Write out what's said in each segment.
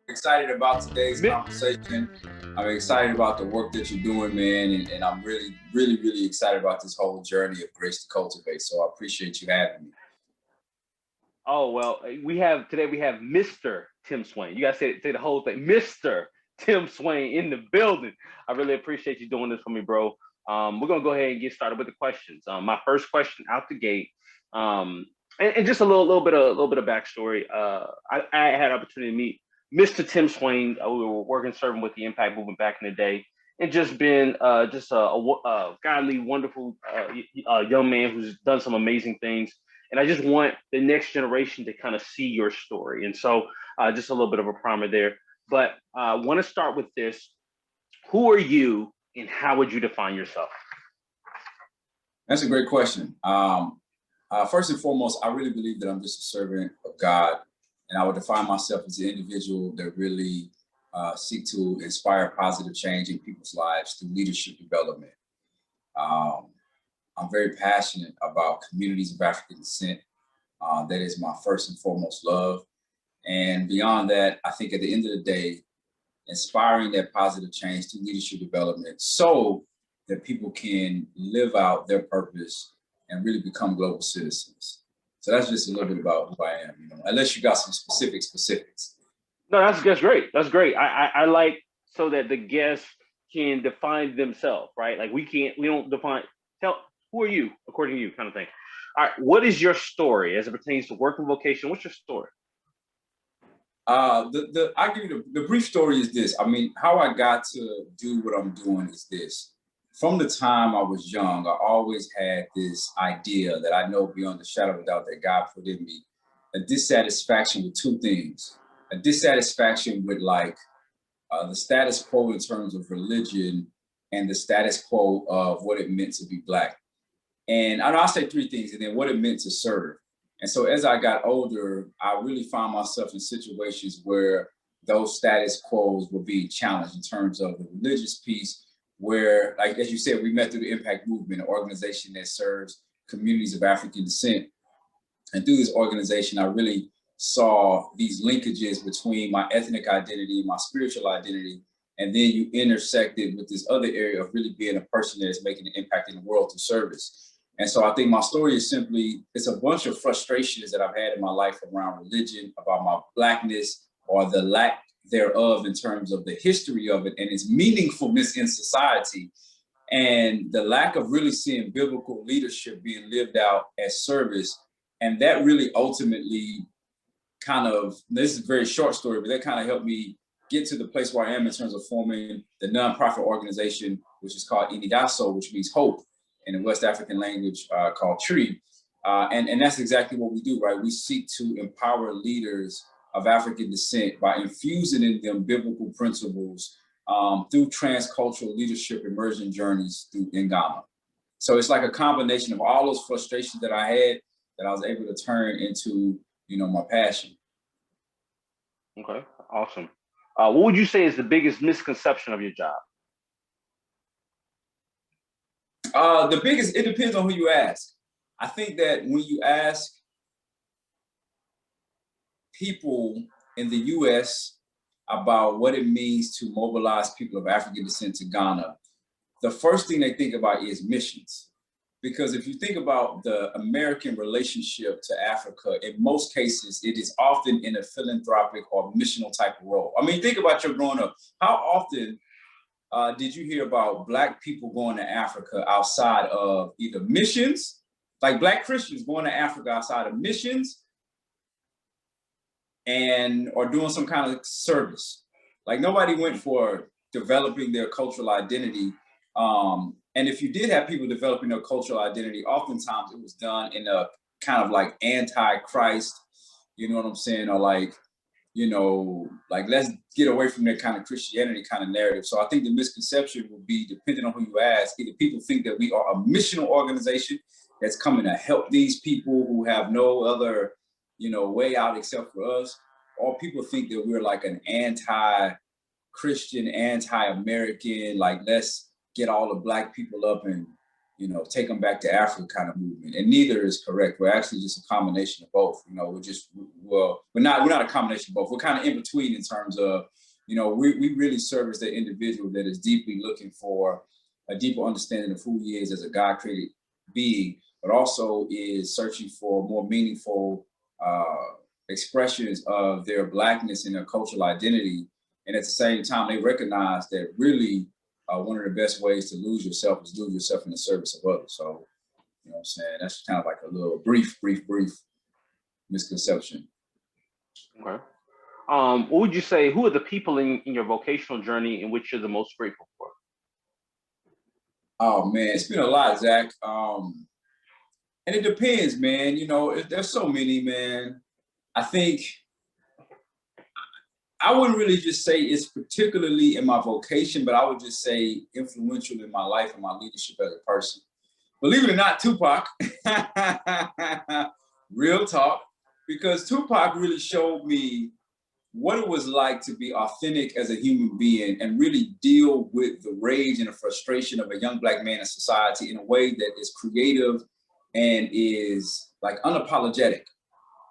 Excited about today's conversation. I'm excited about the work that you're doing, man, and I'm really, really, really excited about this whole journey of Grace to Cultivate. So I appreciate you having me. Oh, well, we have Mr. Tim Swain. You guys say the whole thing, Mr. Tim Swain in the building. I really appreciate you doing this for me, bro. We're gonna go ahead and get started with the questions. My first question out the gate, and just a little bit of backstory. I had an opportunity to meet Mr. Tim Swain. We were working, serving with the Impact Movement back in the day, and just been just a godly, wonderful young man who's done some amazing things. And I just want the next generation to kind of see your story. And so just a little bit of a primer there. But I want to start with this. Who are you and how would you define yourself? That's a great question. First and foremost, I really believe that I'm just a servant of God. And I would define myself as an individual that really seek to inspire positive change in people's lives through leadership development. I'm very passionate about communities of African descent. That is my first and foremost love. And beyond that, I think at the end of the day, inspiring that positive change through leadership development so that people can live out their purpose and really become global citizens. So that's just a little bit about who I am, unless you got some specifics. No, that's great. That's great. I like so that the guests can define themselves, right? Like we don't define, who are you according to you kind of thing. All right, what is your story as it pertains to work and vocation? What's your story? I'll give you the brief story is this. I mean, how I got to do what I'm doing is this. From the time I was young, I always had this idea that I know beyond the shadow of a doubt that God put in me, a dissatisfaction with two things. A dissatisfaction with the status quo in terms of religion and the status quo of what it meant to be Black. And I'll say three things, and then what it meant to serve. And so as I got older, I really found myself in situations where those status quos were being challenged in terms of the religious piece, where, like, as you said, we met through the Impact Movement, an organization that serves communities of African descent. And through this organization, I really saw these linkages between my ethnic identity and my spiritual identity. And then you intersected with this other area of really being a person that is making an impact in the world through service. And so I think my story is simply, it's a bunch of frustrations that I've had in my life around religion, about my Blackness or the lack thereof in terms of the history of it and its meaningfulness in society, and the lack of really seeing biblical leadership being lived out as service. And that really ultimately this is a very short story, but that kind of helped me get to the place where I am in terms of forming the nonprofit organization, which is called Anidaso, which means hope in the West African language, called Tree. And that's exactly what we do, right? We seek to empower leaders of African descent by infusing in them biblical principles through transcultural leadership immersion journeys in Ghana. So it's like a combination of all those frustrations that I had that I was able to turn into, my passion. Okay, awesome. What would you say is the biggest misconception of your job? It depends on who you ask. I think that when you ask people in the US about what it means to mobilize people of African descent to Ghana, the first thing they think about is missions. Because if you think about the American relationship to Africa, in most cases, it is often in a philanthropic or missional type of role. I mean, think about your growing up. How often did you hear about Black people going to Africa outside of either missions, like Black Christians going to Africa outside of missions or doing some kind of service? Like, nobody went for developing their cultural identity. And if you did have people developing their cultural identity, oftentimes it was done in a kind of like anti-Christ, you know what I'm saying? Or let's get away from that kind of Christianity kind of narrative. So I think the misconception would be, depending on who you ask, either people think that we are a missional organization that's coming to help these people who have no other, way out except for us, or people think that we're like an anti-Christian, anti-American, like, let's get all the Black people up and, take them back to Africa kind of movement. And neither is correct. We're actually just a combination of both. We're not a combination of both. We're kind of in between in terms of, we really service the individual that is deeply looking for a deeper understanding of who he is as a God-created being, but also is searching for more meaningful expressions of their Blackness and their cultural identity. And at the same time, they recognize that really one of the best ways to lose yourself is lose yourself in the service of others. So, what I'm saying? That's kind of like a little brief misconception. Okay. What would you say, who are the people in your vocational journey in which you're the most grateful for? Oh man, it's been a lot, Zach. And it depends, man. There's so many, man. I think I wouldn't really just say it's particularly in my vocation, but I would just say influential in my life and my leadership as a person. Believe it or not, Tupac, real talk, because Tupac really showed me what it was like to be authentic as a human being and really deal with the rage and the frustration of a young Black man in society in a way that is creative and is like unapologetic,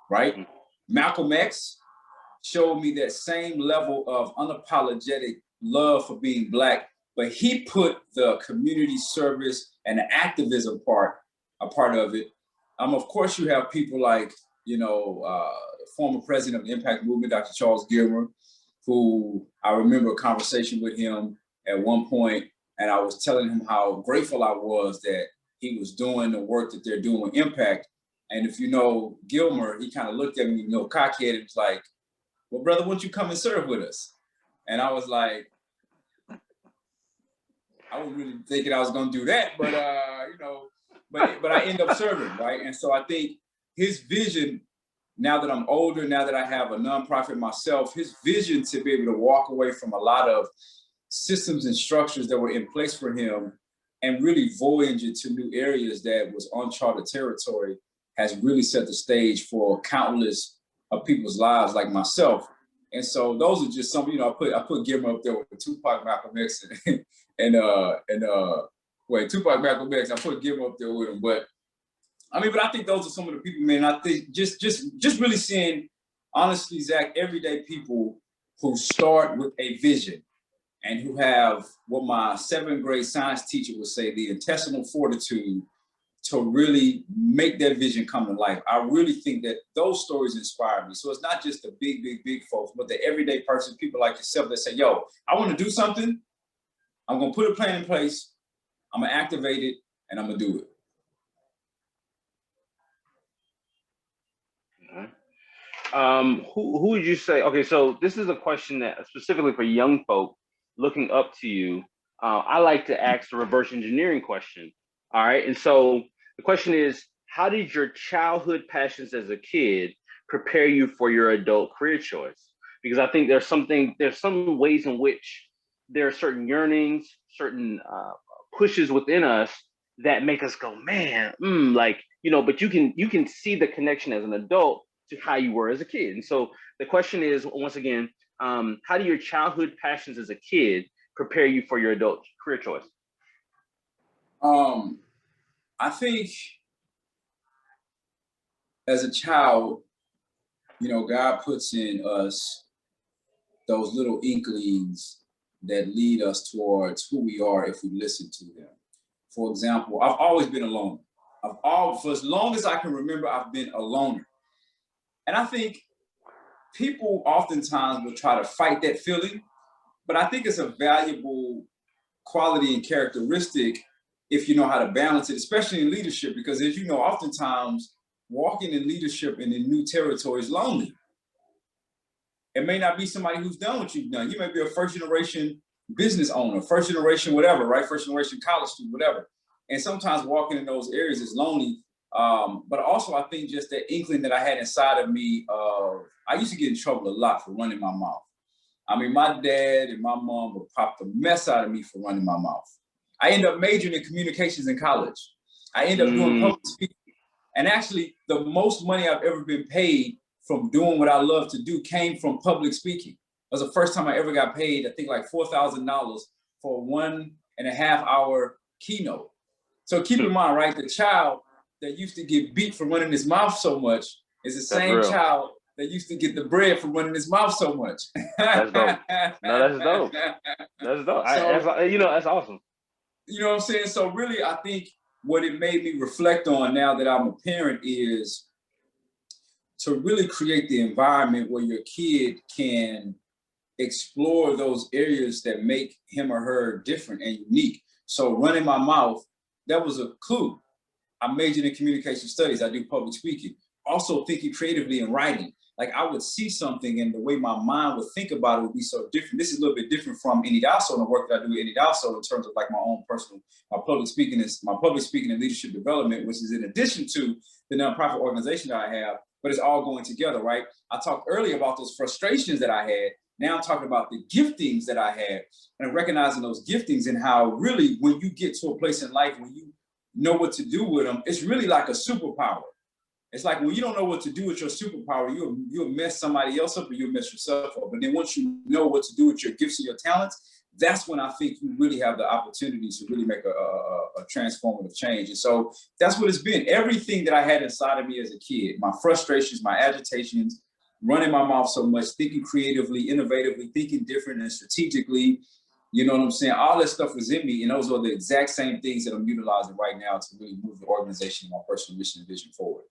right? Mm-hmm. Malcolm X showed me that same level of unapologetic love for being Black, but he put the community service and the activism a part of it. Of course, you have people like, former president of the Impact Movement, Dr. Charles Gilmer, who I remember a conversation with him at one point, and I was telling him how grateful I was that he was doing the work that they're doing with Impact. And if you know Gilmer, he kind of looked at me, cockhead, and was like, well, brother, why don't you come and serve with us? And I was like, I wasn't really thinking I was going to do that, but, but I end up serving, right? And so I think his vision, now that I'm older, now that I have a nonprofit myself, his vision to be able to walk away from a lot of systems and structures that were in place for him and really voyage into new areas that was uncharted territory has really set the stage for countless of people's lives like myself. And so those are just some, I put Gilmer up there with Tupac, Malcolm X, and Tupac, Malcolm X, I put Gilmer up there with him. But I think those are some of the people, man. I think just really seeing, honestly, Zach, everyday people who start with a vision and who have what my 7th grade science teacher would say, the intestinal fortitude to really make that vision come to life. I really think that those stories inspire me. So it's not just the big folks, but the everyday person, people like yourself that say, yo, I want to do something. I'm going to put a plan in place. I'm going to activate it and I'm going to do it. Who would you say? Okay, so this is a question that specifically for young folk looking up to you. I like to ask the reverse engineering question. All right, and so the question is, how did your childhood passions as a kid prepare you for your adult career choice? Because I think there's some ways in which there are certain yearnings, certain pushes within us that make us go, man, but you can see the connection as an adult to how you were as a kid. And so the question is, once again, how do your childhood passions as a kid prepare you for your adult career choice? I think as a child, God puts in us those little inklings that lead us towards who we are if we listen to them. For example, I've always been alone. For as long as I can remember, I've been a loner. And I think people oftentimes will try to fight that feeling, but I think it's a valuable quality and characteristic if you know how to balance it, especially in leadership, because as you know, oftentimes walking in leadership and in new territory is lonely. It may not be somebody who's done what you've done. You may be a first generation business owner, first generation whatever, right? First generation college student, whatever. And sometimes walking in those areas is lonely. But also I think just that inkling that I had inside of me, I used to get in trouble a lot for running my mouth. My dad and my mom would pop the mess out of me for running my mouth. I ended up majoring in communications in college. I ended up doing public speaking. And actually, the most money I've ever been paid from doing what I love to do came from public speaking. It was the first time I ever got paid, I think like $4,000 for a 1.5 hour keynote. So keep in mind, right, the child that used to get beat for running his mouth so much is the same child that used to get the bread for running his mouth so much. That's dope. No, that's dope. That's dope. That's awesome. You know what I'm saying? So really, I think what it made me reflect on now that I'm a parent is to really create the environment where your kid can explore those areas that make him or her different and unique. So running my mouth, that was a clue. I majored in communication studies. I do public speaking. Also thinking creatively and writing. Like I would see something and the way my mind would think about it would be so different. This is a little bit different from Anidaso and the work that I do with Anidaso in terms of like my own personal, my public speaking and leadership development, which is in addition to the nonprofit organization that I have, but it's all going together, right? I talked earlier about those frustrations that I had. Now I'm talking about the giftings that I had and recognizing those giftings and how really when you get to a place in life when you know what to do with them, it's really like a superpower. It's like when you don't know what to do with your superpower, you'll mess somebody else up or you'll mess yourself up. But then once you know what to do with your gifts and your talents, that's when I think you really have the opportunity to really make a transformative change. And so that's what it's been. Everything that I had inside of me as a kid, my frustrations, my agitations, running my mouth so much, thinking creatively, innovatively, thinking different and strategically, you know what I'm saying? All that stuff was in me. And those are the exact same things that I'm utilizing right now to really move the organization and my personal mission and vision forward.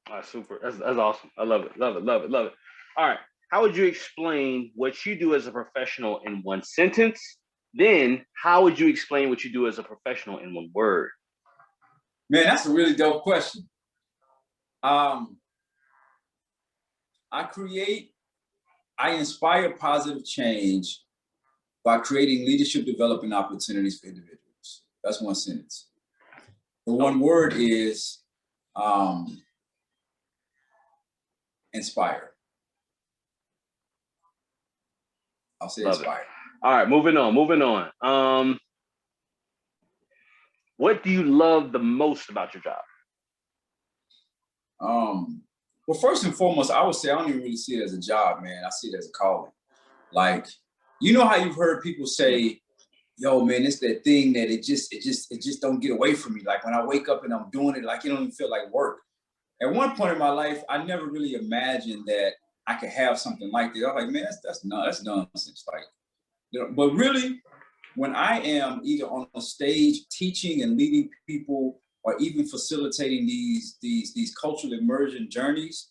All right, super. That's awesome. I love it. Love it. Love it. Love it. All right. How would you explain what you do as a professional in one sentence? Then how would you explain what you do as a professional in one word? Man, that's a really dope question. I inspire positive change by creating leadership development opportunities for individuals. That's one sentence. The one word is inspire. I'll say inspire. All right, moving on. What do you love the most about your job? Well, first and foremost, I would say I don't even really see it as a job, man. I see it as a calling. Like, you know how you've heard people say, yo, man, it's that thing that it just don't get away from me. Like when I wake up and I'm doing it, like it don't even feel like work. At one point in my life, I never really imagined that I could have something like that. I was like, man, that's nonsense. Like, you know, but really, when I am either on a stage teaching and leading people, or even facilitating these cultural immersion journeys,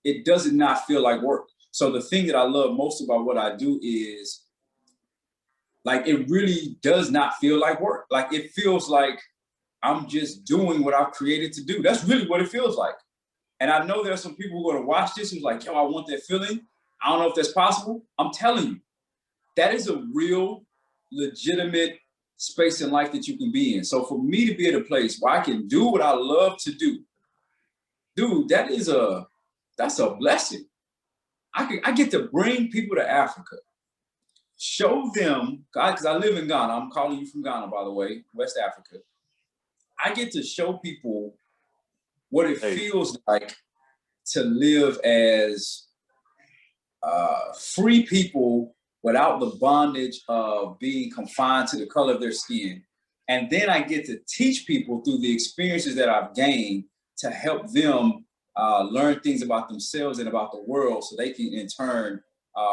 it does not feel like work. So the thing that I love most about what I do is, like, it really does not feel like work. Like it feels like I'm just doing what I've created to do. That's really what it feels like. And I know there are some people who are going to watch this who's like, yo, I want that feeling. I don't know if that's possible. I'm telling you, that is a real, legitimate space in life that you can be in. So for me to be at a place where I can do what I love to do, dude, that's a blessing. I get to bring people to Africa, show them, because I live in Ghana. I'm calling you from Ghana, by the way, West Africa. I get to show people what it feels like to live as free people without the bondage of being confined to the color of their skin. And then I get to teach people through the experiences that I've gained to help them learn things about themselves and about the world so they can in turn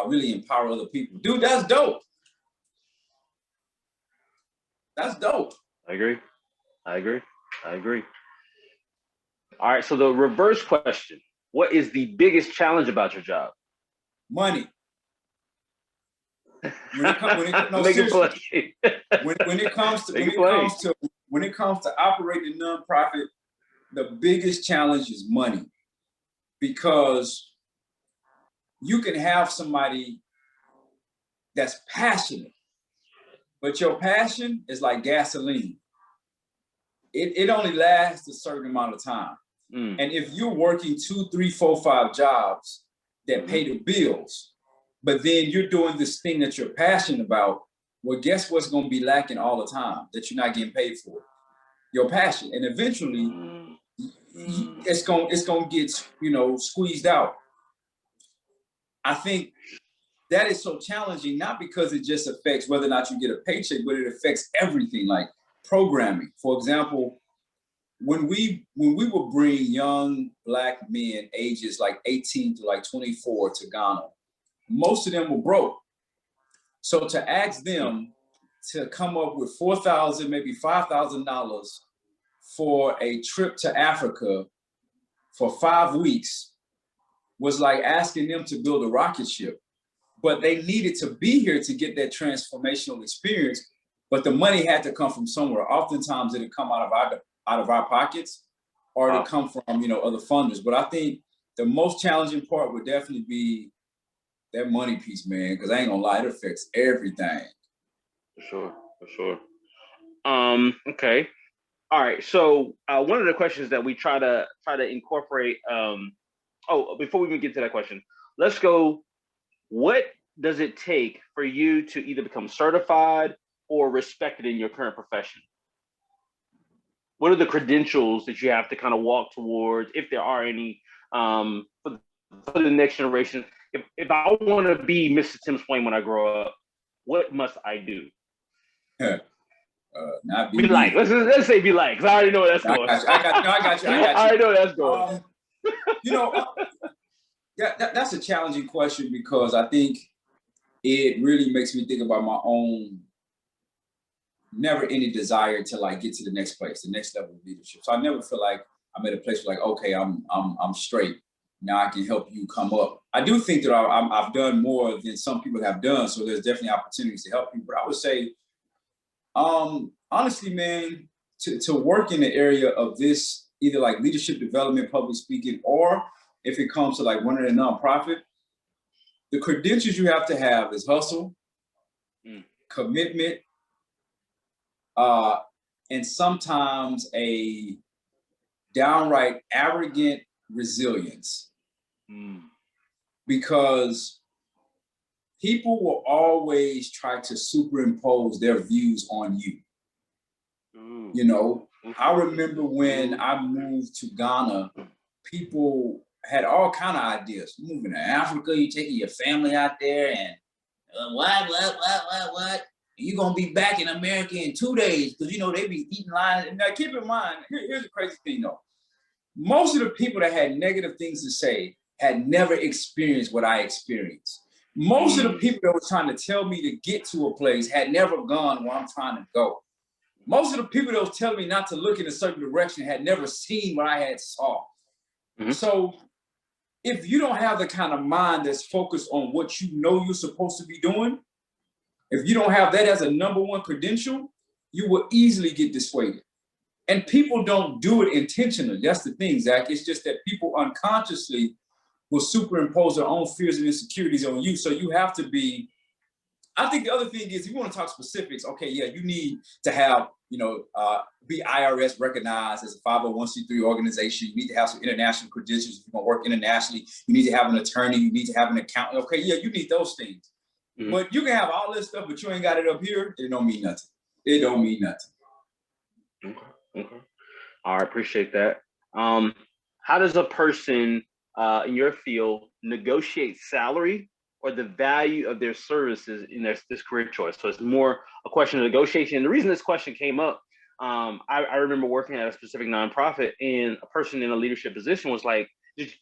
really empower other people. Dude, that's dope. That's dope. I agree. All right, so the reverse question, what is the biggest challenge about your job? Money. When it comes to operating a nonprofit, the biggest challenge is money, because you can have somebody that's passionate, but your passion is like gasoline. It only lasts a certain amount of time. And if you're working 2, 3, 4, 5 jobs that pay the bills, but then you're doing this thing that you're passionate about, well, guess what's going to be lacking all the time that you're not getting paid for? Your passion. And eventually it's going to get, squeezed out. I think that is so challenging, not because it just affects whether or not you get a paycheck, but it affects everything, like programming. For example, when we would bring young Black men ages like 18 to like 24 to Ghana, most of them were broke. So to ask them to come up with $4,000, maybe $5,000 for a trip to Africa for 5 weeks was like asking them to build a rocket ship. But they needed to be here to get that transformational experience. But the money had to come from somewhere. Oftentimes it'd come out of our pockets, or it'd come from, other funders. But I think the most challenging part would definitely be that money piece, man, because I ain't gonna lie, it affects everything. For sure. Okay. All right. So one of the questions that we try to incorporate. Before we even get to that question, let's go. What does it take for you to either become certified or respected in your current profession? What are the credentials that you have to kind of walk towards, if there are any, for the next generation? If I want to be Mr. Tim Swain when I grow up, what must I do? Not be like. Let's say be like, because I already know where that's going. I got you. I already know where that's going. That's a challenging question, because I think it really makes me think about my own never any desire to like get to the next place, the next level of leadership. So I never feel like I'm at a place where like, okay, I'm straight. Now I can help you come up. I do think that I've done more than some people have done. So there's definitely opportunities to help people. But I would say, honestly, man, to work in the area of this, either like leadership development, public speaking, or if it comes to like running a nonprofit, the credentials you have to have is hustle, commitment, and sometimes a downright arrogant resilience. Because people will always try to superimpose their views on you. I remember when I moved to Ghana, people had all kind of ideas. You're moving to Africa, you're taking your family out there, and what? You're gonna be back in America in 2 days, because they be eating lions. And now keep in mind, here's the crazy thing though. Most of the people that had negative things to say had never experienced what I experienced. Most of the people that were trying to tell me to get to a place had never gone where I'm trying to go. Most of the people that was telling me not to look in a certain direction had never seen what I had saw. So if you don't have the kind of mind that's focused on what you're supposed to be doing, if you don't have that as a number one credential, you will easily get dissuaded. And people don't do it intentionally. That's the thing, Zach. It's just that people unconsciously will superimpose their own fears and insecurities on you. So you have to be, I think the other thing is, if you want to talk specifics, okay, yeah, you need to have, be IRS recognized as a 501c3 organization. You need to have some international credentials. If you're going to work internationally, you need to have an attorney. You need to have an accountant. Okay, yeah, you need those things. But you can have all this stuff, but you ain't got it up here. It don't mean nothing. It don't mean nothing. Okay. I appreciate that. How does a person in your field negotiate salary or the value of their services in this career choice? So it's more a question of negotiation. And the reason this question came up, I remember working at a specific nonprofit, and a person in a leadership position was like,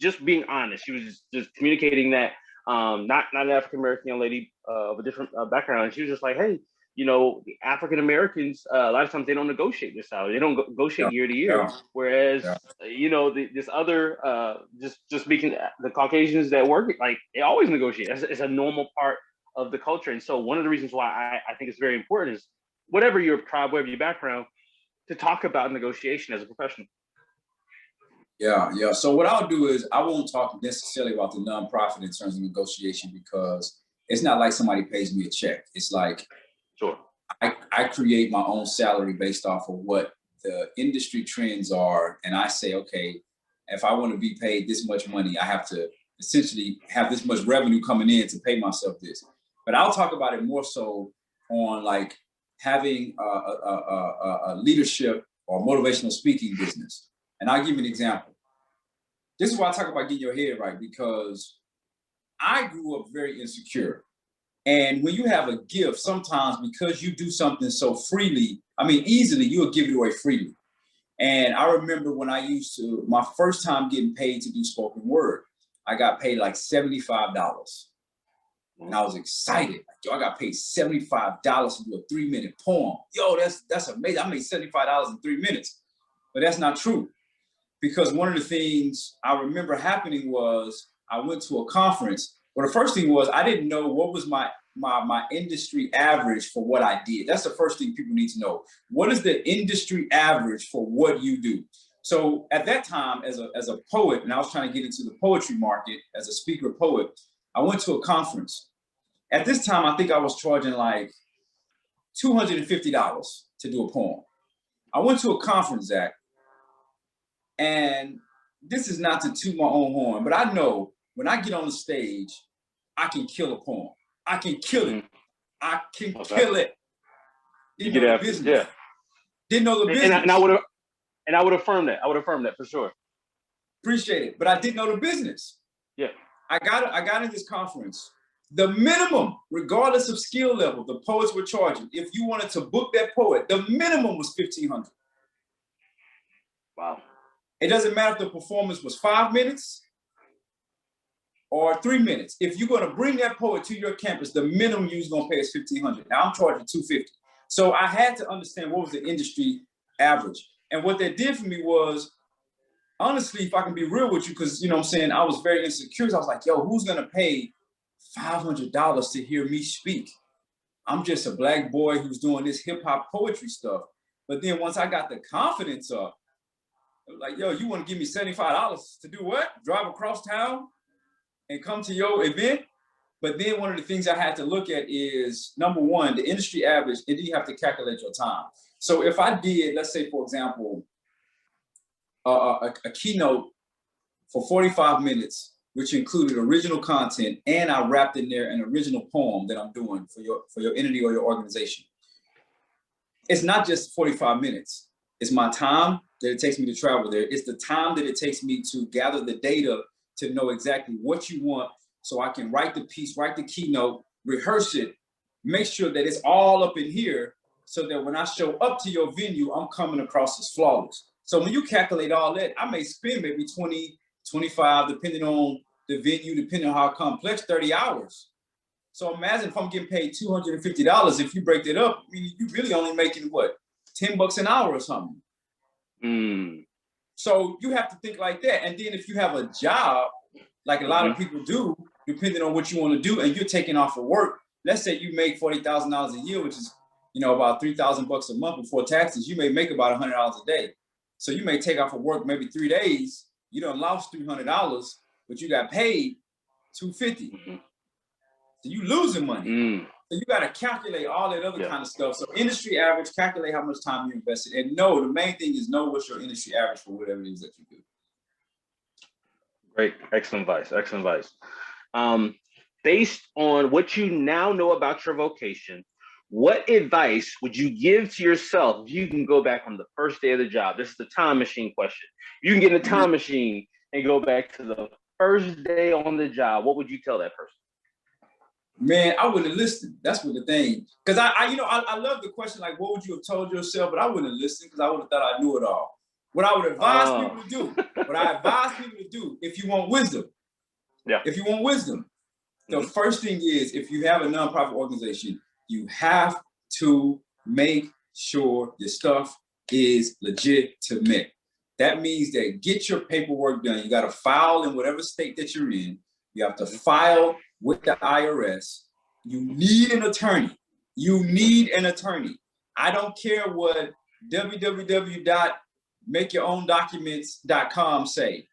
just being honest. She was just communicating that, not an African-American young lady of a different background. And she was just like, hey, the African Americans, a lot of times they don't negotiate their salary. They don't negotiate year to year. Whereas, this other, just speaking, the Caucasians that work, like, they always negotiate. It's a normal part of the culture. And so one of the reasons why I think it's very important is, whatever your tribe, whatever your background, to talk about negotiation as a professional. Yeah. So what I'll do is, I won't talk necessarily about the nonprofit in terms of negotiation, because it's not like somebody pays me a check. It's like, sure, I create my own salary based off of what the industry trends are. And I say, okay, if I want to be paid this much money, I have to essentially have this much revenue coming in to pay myself this. But I'll talk about it more so on like having a leadership or motivational speaking business. And I'll give you an example. This is why I talk about getting your head right, because I grew up very insecure. And when you have a gift, sometimes because you do something so freely, easily, you'll give it away freely. And I remember when my first time getting paid to do spoken word, I got paid like $75. And I was excited. Like, yo, I got paid $75 to do a 3-minute poem. Yo, that's amazing. I made $75 in 3 minutes. But that's not true. Because one of the things I remember happening was I went to a conference. Well, the first thing was I didn't know what was my industry average for what I did. That's the first thing people need to know. What is the industry average for what you do? So at that time, as a poet, and I was trying to get into the poetry market as a speaker poet, I went to a conference. At this time, I think I was charging like $250 to do a poem. I went to a conference, Zach, and this is not to toot my own horn, but I know when I get on the stage, I can kill a poem. I can kill it. I can kill it. Didn't know the business. Yeah. Didn't know the business. And I would affirm that. I would affirm that for sure. Appreciate it. But I didn't know the business. Yeah. I got in this conference. The minimum, regardless of skill level, the poets were charging. If you wanted to book that poet, the minimum was $1,500. Wow. It doesn't matter if the performance was 5 minutes or 3 minutes. If you're going to bring that poet to your campus, the minimum you're going to pay is $1,500. Now I'm charging $250. So I had to understand what was the industry average. And what that did for me was, honestly, if I can be real with you, because, you know what I'm saying, I was very insecure. I was like, yo, who's going to pay $500 to hear me speak? I'm just a black boy who's doing this hip hop poetry stuff. But then once I got the confidence up, I was like, yo, you want to give me $75 to do what? Drive across town and come to your event? But then one of the things I had to look at is, number one, the industry average, and then you have to calculate your time. So if I did, let's say, for example, a keynote for 45 minutes, which included original content, and I wrapped in there an original poem that I'm doing for your entity or your organization. It's not just 45 minutes. It's my time that it takes me to travel there. It's the time that it takes me to gather the data to know exactly what you want, so I can write the piece, write the keynote, rehearse it, make sure that it's all up in here, so that when I show up to your venue, I'm coming across as flawless. So when you calculate all that, I may spend maybe 20, 25, depending on the venue, depending on how complex, 30 hours. So imagine if I'm getting paid $250, if you break it up, I mean, you're really only making what, $10 an hour or something. So you have to think like that. And then if you have a job, like a lot of people do, depending on what you want to do, and you're taking off of work, let's say you make $40,000 a year, which is, you know, about $3,000 a month before taxes, you may make about $100 a day. So you may take off of work maybe 3 days, you done lost $300, but you got paid $250. So you losing money. So you got to calculate all that other kind of stuff. So industry average, calculate how much time you invested. And know, the main thing is know what's your industry average for whatever it is that you do. Great. Excellent advice. Excellent advice. Based on what you now know about your vocation, what advice would you give to yourself if you can go back on the first day of the job? This is the time machine question. You can get in a time machine and go back to the first day on the job. What would you tell that person? Man, I wouldn't have listened. That's what the thing. Because I love the question, like, what would you have told yourself? But I wouldn't have listened because I would have thought I knew it all. What I would advise people to do, if you want wisdom, the first thing is, if you have a nonprofit organization, you have to make sure your stuff is legitimate. That means that get your paperwork done. You got to file in whatever state that you're in. You have to file with the IRS. You need an attorney. I don't care what www.makeyourown.documents.com say.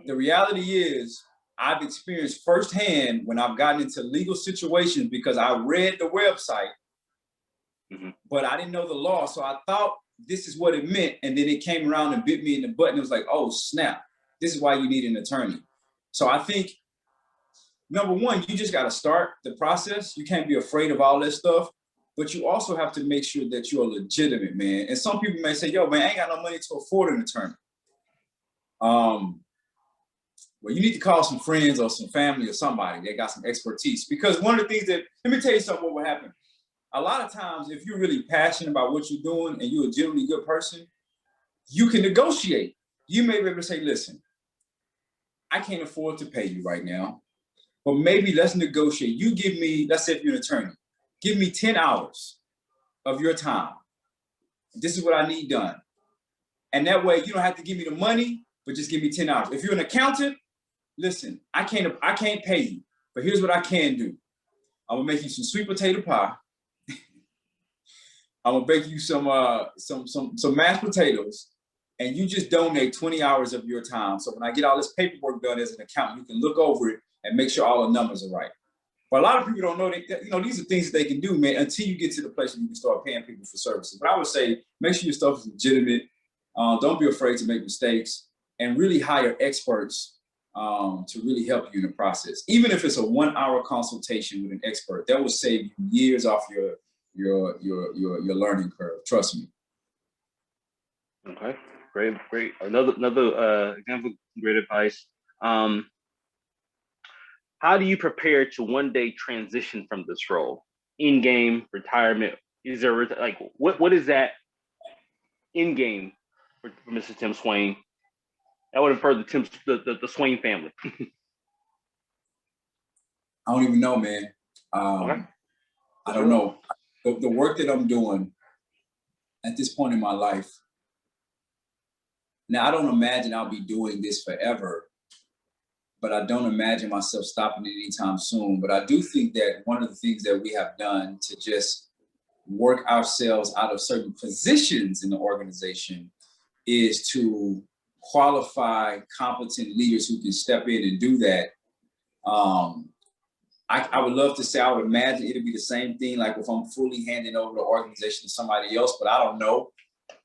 The reality is, I've experienced firsthand when I've gotten into legal situations because I read the website, but I didn't know the law. So I thought this is what it meant. And then it came around and bit me in the butt. And it was like, oh, snap. This is why you need an attorney. So I think, number one, you just got to start the process. You can't be afraid of all this stuff, but you also have to make sure that you're legitimate, man. And some people may say, yo, man, I ain't got no money to afford an attorney. well, you need to call some friends or some family or somebody that got some expertise. Because one of the things that, let me tell you something, what will happen. A lot of times, if you're really passionate about what you're doing and you're a genuinely good person, you can negotiate. You may be able to say, listen, I can't afford to pay you right now, but maybe let's negotiate. You give me, let's say if you're an attorney, give me 10 hours of your time. This is what I need done. And that way you don't have to give me the money, but just give me 10 hours. If you're an accountant, listen, I can't pay you, but here's what I can do. I'm gonna make you some sweet potato pie. I'm gonna bake you some mashed potatoes, and you just donate 20 hours of your time. So when I get all this paperwork done as an accountant, you can look over it and make sure all the numbers are right. But a lot of people don't know that, these are things that they can do, man, until you get to the place where you can start paying people for services. But I would say, make sure your stuff is legitimate. Don't be afraid to make mistakes, and really hire experts to really help you in the process. Even if it's a 1-hour consultation with an expert, that will save you years off your learning curve. Trust me. Okay, great. Another example, great advice. How do you prepare to one day transition from this role? In-game, retirement? Is there like what is that in-game for Mr. Tim Swain? That would infer the Swain family. I don't even know, man. Okay. I don't know. The work that I'm doing at this point in my life, now I don't imagine I'll be doing this forever, but I don't imagine myself stopping anytime soon. But I do think that one of the things that we have done to just work ourselves out of certain positions in the organization is to qualify competent leaders who can step in and do that. I would love to say, I would imagine it'll be the same thing, like if I'm fully handing over the organization to somebody else, but I don't know,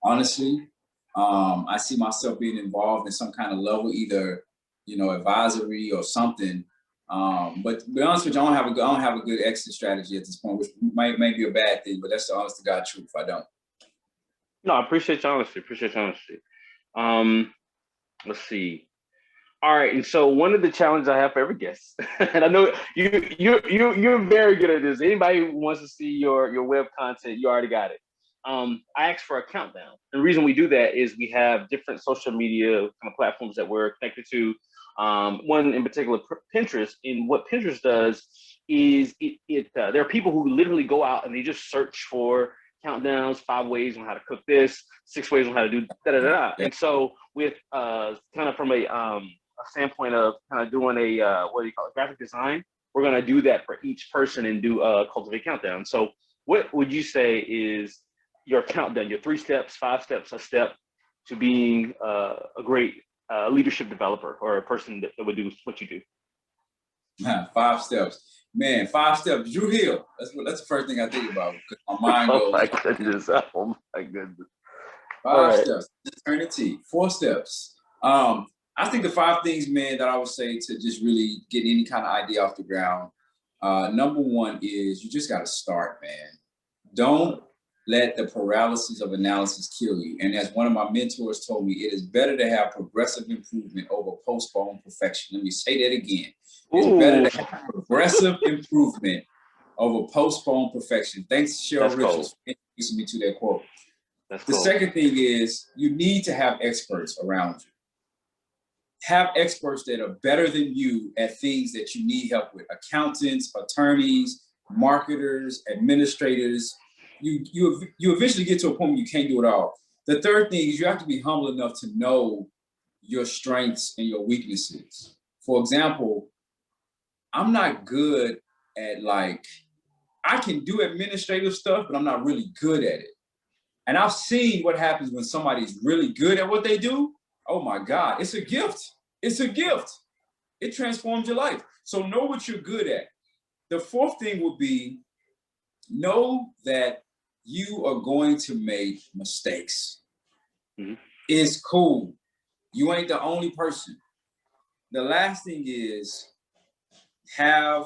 honestly. I see myself being involved in some kind of level, either, advisory or something. But to be honest with you, I don't have a good exit strategy at this point, which may be a bad thing, but that's the honest to God truth. I don't. No, I appreciate your honesty. Let's see. All right, and so one of the challenges I have for every guest, and I know you're very good at this. Anybody who wants to see your web content, you already got it. I asked for a countdown. The reason we do that is we have different social media kind of platforms that we're connected to. One in particular, Pinterest. And what Pinterest does is there are people who literally go out and they just search for countdowns, 5 ways on how to cook this, 6 ways on how to do da da da. Yeah. And so with kind of from a standpoint of kind of doing a what do you call it, graphic design, we're going to do that for each person and do a Cultivate countdown. So what would you say is your countdown, your 3 steps, 5 steps, a step to being a great leadership developer or a person that would do what you do? 5 steps, man. 5 steps. Drew Hill. That's the first thing I think about, because my mind goes. Oh my goodness! Oh my goodness! 5 steps. Eternity. 4 steps. I think the 5 things, man, that I would say to just really get any kind of idea off the ground. Number 1 is you just got to start, man. Don't let the paralysis of analysis kill you. And as one of my mentors told me, it is better to have progressive improvement over postponed perfection. Let me say that again. It's better to have progressive improvement over postponed perfection. Thanks, Cheryl Richards, for introducing me to that quote. The second thing is you need to have experts around you. Have experts that are better than you at things that you need help with. Accountants, attorneys, marketers, administrators. You eventually get to a point where you can't do it all. The third thing is you have to be humble enough to know your strengths and your weaknesses. For example, I'm not good at, I can do administrative stuff, but I'm not really good at it. And I've seen what happens when somebody's really good at what they do. Oh my God, it's a gift. It's a gift. It transforms your life. So know what you're good at. The fourth thing would be know that you are going to make mistakes. Mm-hmm. It's cool. You ain't the only person. The last thing is have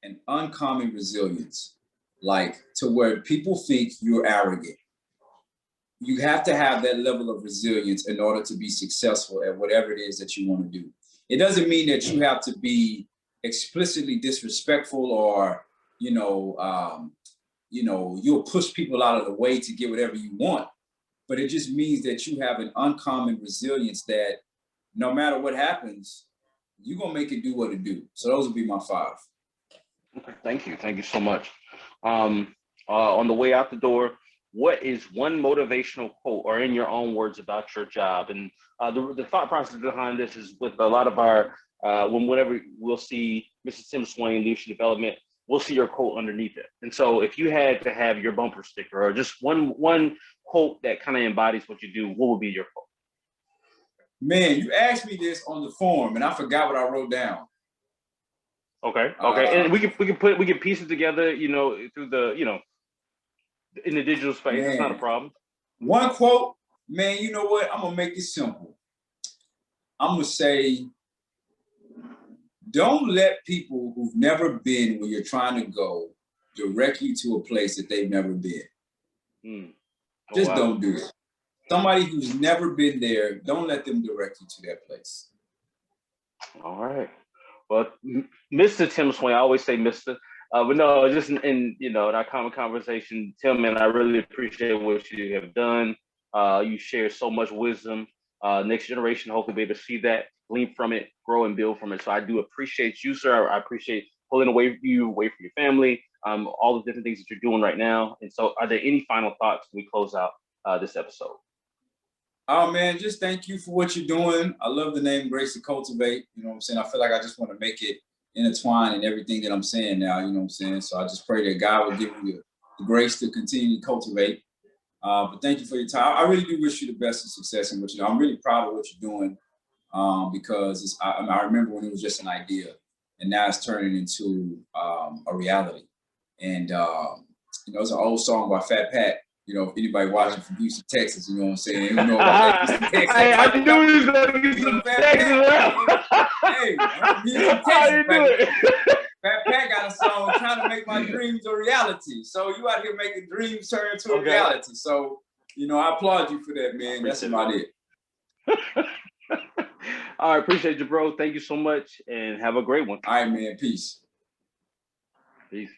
an uncommon resilience, to where people think you're arrogant. You have to have that level of resilience in order to be successful at whatever it is that you want to do. It doesn't mean that you have to be explicitly disrespectful or, you'll push people out of the way to get whatever you want. But it just means that you have an uncommon resilience that no matter what happens, you're going to make it do what it do. So those would be my 5. Okay, thank you. Thank you so much. On the way out the door, what is one motivational quote, or in your own words, about your job? And the thought process behind this is with a lot of our, whenever we'll see Mr. Tim Swain, Leadership Development, we'll see your quote underneath it. And so if you had to have your bumper sticker or just one quote that kind of embodies what you do, what would be your quote? Man, you asked me this on the form and I forgot what I wrote down. Okay. And we can piece it together, through the, in the digital space. Man, it's not a problem. One quote, man, you know what? I'm going to make it simple. I'm going to say, don't let people who've never been where you're trying to go direct you to a place that they've never been. Just don't do it. Somebody who's never been there, don't let them direct you to that place. All right. Well, Mr. Tim Swain, I always say Mr. But no, just in our common conversation, Tim, man, I really appreciate what you have done. You share so much wisdom. Next generation hopefully be able to see that, glean from it, grow and build from it. So I do appreciate you, sir. I appreciate pulling away from your family, all the different things that you're doing right now. And so are there any final thoughts when we close out this episode? Oh, man, just thank you for what you're doing. I love the name Grace to Cultivate. You know what I'm saying? I feel like I just want to make it intertwined in everything that I'm saying now, you know what I'm saying? So I just pray that God will give you the grace to continue to cultivate. But thank you for your time. I really do wish you the best of success in what you do. I'm really proud of what you're doing because I remember when it was just an idea and now it's turning into a reality. And, it's an old song by Fat Pat. If anybody watching from Houston, Texas, you know what I'm saying? You know about that. Texas. I knew he was going to get some Texas around. Hey, I'm Houston, Texas. Fat Pat got a song trying to make my dreams a reality. So you out here making dreams turn into a reality. So, I applaud you for that, man. That's about it. All right, appreciate you, bro. Thank you so much and have a great one. All right, man. Peace. Peace.